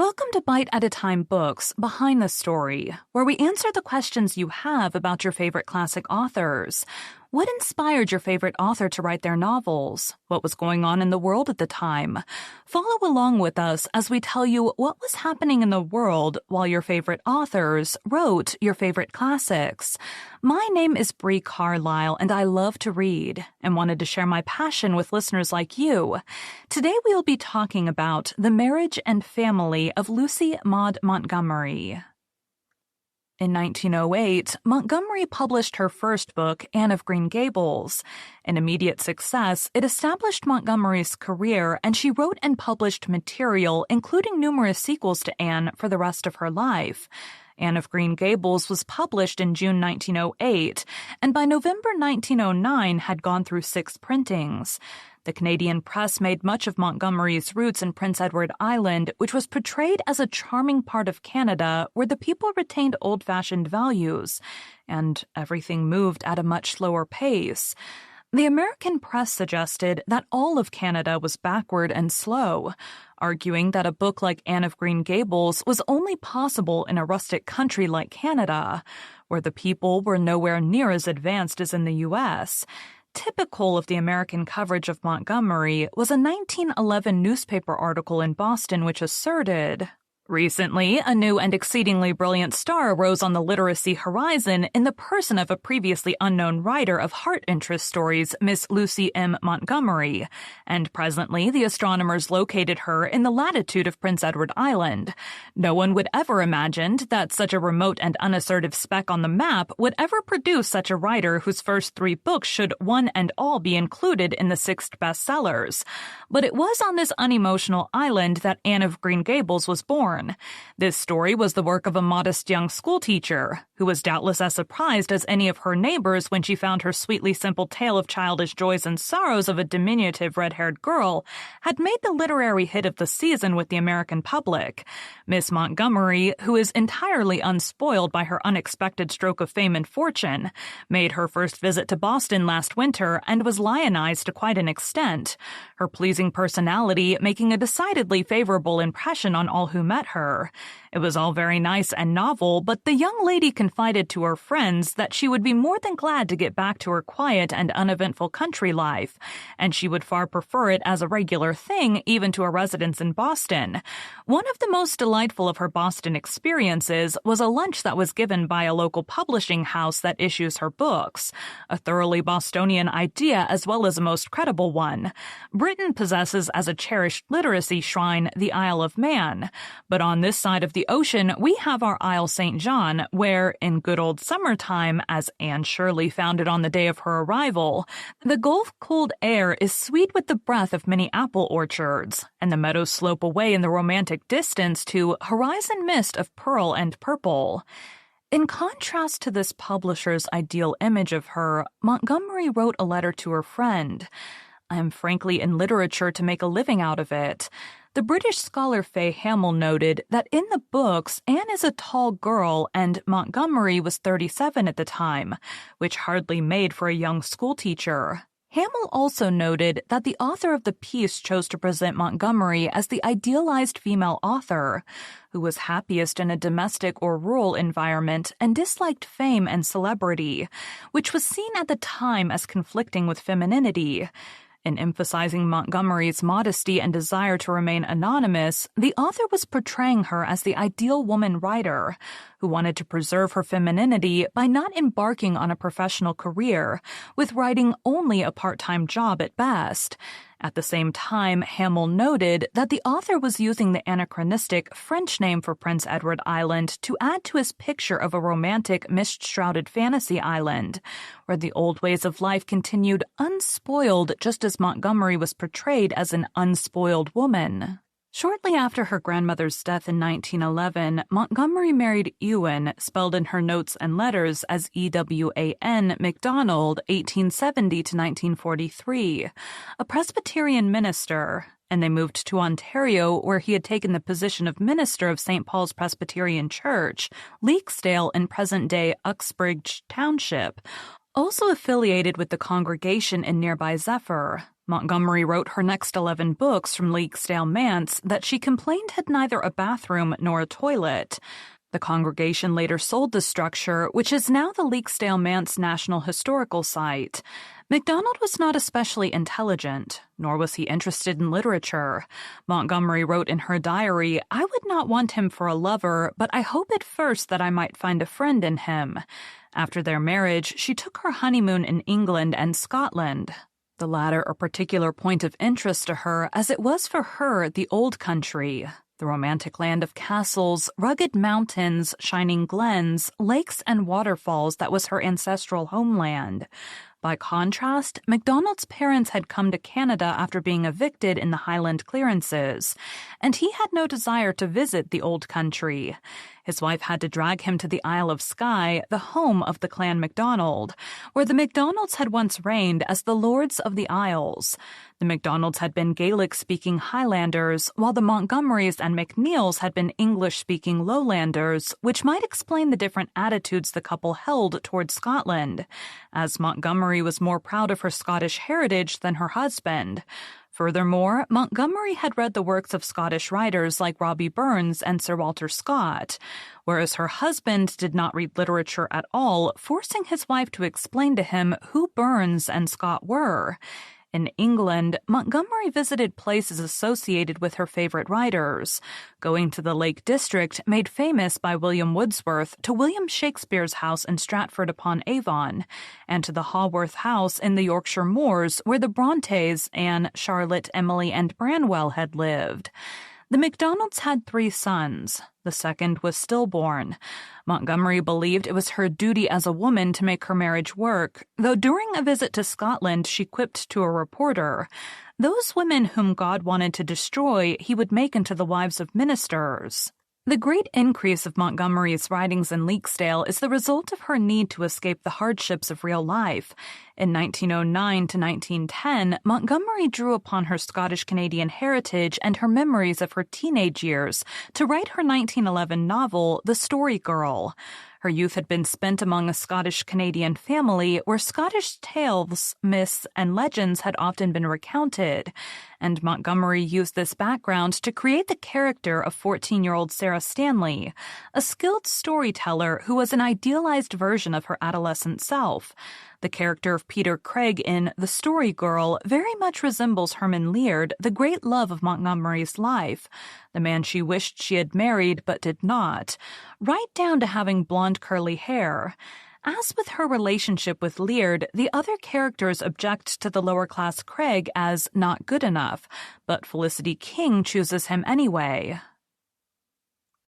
Welcome to Bite at a Time Books Behind the Story, where we answer the questions you have about your favorite classic authors. What inspired your favorite author to write their novels? What was going on in the world at the time? Follow along with us as we tell you what was happening in the world while your favorite authors wrote your favorite classics. My name is Bree Carlile, and I love to read and wanted to share my passion with listeners like you. Today we'll be talking about The Marriage and Family of Lucy Maud Montgomery. In 1908, Montgomery published her first book, Anne of Green Gables. An immediate success, it established Montgomery's career, and she wrote and published material, including numerous sequels to Anne, for the rest of her life. Anne of Green Gables was published in June 1908, and by November 1909 had gone through 6 printings. The Canadian press made much of Montgomery's roots in Prince Edward Island, which was portrayed as a charming part of Canada where the people retained old-fashioned values, and everything moved at a much slower pace. The American press suggested that all of Canada was backward and slow, arguing that a book like Anne of Green Gables was only possible in a rustic country like Canada, where the people were nowhere near as advanced as in the U.S. Typical of the American coverage of Montgomery was a 1911 newspaper article in Boston which asserted, "Recently, a new and exceedingly brilliant star rose on the literacy horizon in the person of a previously unknown writer of heart interest stories, Miss Lucy M. Montgomery, and presently the astronomers located her in the latitude of Prince Edward Island. No one would ever imagined that such a remote and unassertive speck on the map would ever produce such a writer whose first 3 books should one and all be included in the 6 bestsellers. But it was on this unemotional island that Anne of Green Gables was born. This story was the work of a modest young schoolteacher, who was doubtless as surprised as any of her neighbors when she found her sweetly simple tale of childish joys and sorrows of a diminutive red-haired girl had made the literary hit of the season with the American public. Miss Montgomery, who is entirely unspoiled by her unexpected stroke of fame and fortune, made her first visit to Boston last winter and was lionized to quite an extent, her pleasing personality making a decidedly favorable impression on all who met her. It was all very nice and novel, but the young lady confided to her friends that she would be more than glad to get back to her quiet and uneventful country life, and she would far prefer it as a regular thing even to a residence in Boston. One of the most delightful of her Boston experiences was a lunch that was given by a local publishing house that issues her books, a thoroughly Bostonian idea as well as a most credible one. Britain possesses as a cherished literacy shrine the Isle of Man, but on this side of the ocean, we have our Isle St. John, where, in good old summertime, as Anne Shirley found it on the day of her arrival, the Gulf-cooled air is sweet with the breath of many apple orchards, and the meadows slope away in the romantic distance to horizon mist of pearl and purple. In contrast to this publisher's ideal image of her, Montgomery wrote a letter to her friend. "I am frankly in literature to make a living out of it." The British scholar Fay Hamill noted that in the books, Anne is a tall girl and Montgomery was 37 at the time, which hardly made for a young schoolteacher. Hamill also noted that the author of the piece chose to present Montgomery as the idealized female author, who was happiest in a domestic or rural environment and disliked fame and celebrity, which was seen at the time as conflicting with femininity. In emphasizing Montgomery's modesty and desire to remain anonymous, the author was portraying her as the ideal woman writer, who wanted to preserve her femininity by not embarking on a professional career, with writing only a part-time job at best. At the same time, Hamill noted that the author was using the anachronistic French name for Prince Edward Island to add to his picture of a romantic, mist-shrouded fantasy island, where the old ways of life continued unspoiled just as Montgomery was portrayed as an unspoiled woman. Shortly after her grandmother's death in 1911, Montgomery married Ewan, spelled in her notes and letters as Ewan MacDonald, 1870 to 1943, a Presbyterian minister, and they moved to Ontario, where he had taken the position of minister of St. Paul's Presbyterian Church, Leaksdale in present-day Uxbridge Township. Also affiliated with the congregation in nearby Zephyr, Montgomery wrote her next 11 books from Leaksdale Manse that she complained had neither a bathroom nor a toilet. The congregation later sold the structure, which is now the Leaksdale Manse National Historical Site. MacDonald was not especially intelligent, nor was he interested in literature. Montgomery wrote in her diary, "I would not want him for a lover, but I hope at first that I might find a friend in him." After their marriage, she took her honeymoon in England and Scotland. The latter a particular point of interest to her, as it was for her the old country, the romantic land of castles, rugged mountains, shining glens, lakes, and waterfalls that was her ancestral homeland. By contrast, MacDonald's parents had come to Canada after being evicted in the Highland clearances, and he had no desire to visit the old country. His wife had to drag him to the Isle of Skye, the home of the clan MacDonald, where the MacDonalds had once reigned as the Lords of the Isles. The MacDonalds had been Gaelic-speaking Highlanders, while the Montgomerys and MacNeils had been English-speaking Lowlanders, which might explain the different attitudes the couple held toward Scotland, as Montgomery was more proud of her Scottish heritage than her husband. Furthermore, Montgomery had read the works of Scottish writers like Robbie Burns and Sir Walter Scott, whereas her husband did not read literature at all, forcing his wife to explain to him who Burns and Scott were. In England, Montgomery visited places associated with her favorite writers, going to the Lake District made famous by William Wordsworth to William Shakespeare's house in Stratford-upon-Avon, and to the Haworth House in the Yorkshire moors where the Brontes, Anne, Charlotte, Emily, and Branwell had lived. The MacDonalds had 3 sons. The second was stillborn. Montgomery believed it was her duty as a woman to make her marriage work, though during a visit to Scotland she quipped to a reporter, "Those women whom God wanted to destroy he would make into the wives of ministers." The great increase of Montgomery's writings in Leaksdale is the result of her need to escape the hardships of real life. In 1909 to 1910, Montgomery drew upon her Scottish-Canadian heritage and her memories of her teenage years to write her 1911 novel, The Story Girl. Her youth had been spent among a Scottish-Canadian family where Scottish tales, myths, and legends had often been recounted, and Montgomery used this background to create the character of 14-year-old Sarah Stanley, a skilled storyteller who was an idealized version of her adolescent self. The character of Peter Craig in The Story Girl very much resembles Herman Leard, the great love of Montgomery's life, the man she wished she had married but did not, right down to having blonde curly hair. As with her relationship with Leard, the other characters object to the lower-class Craig as not good enough, but Felicity King chooses him anyway.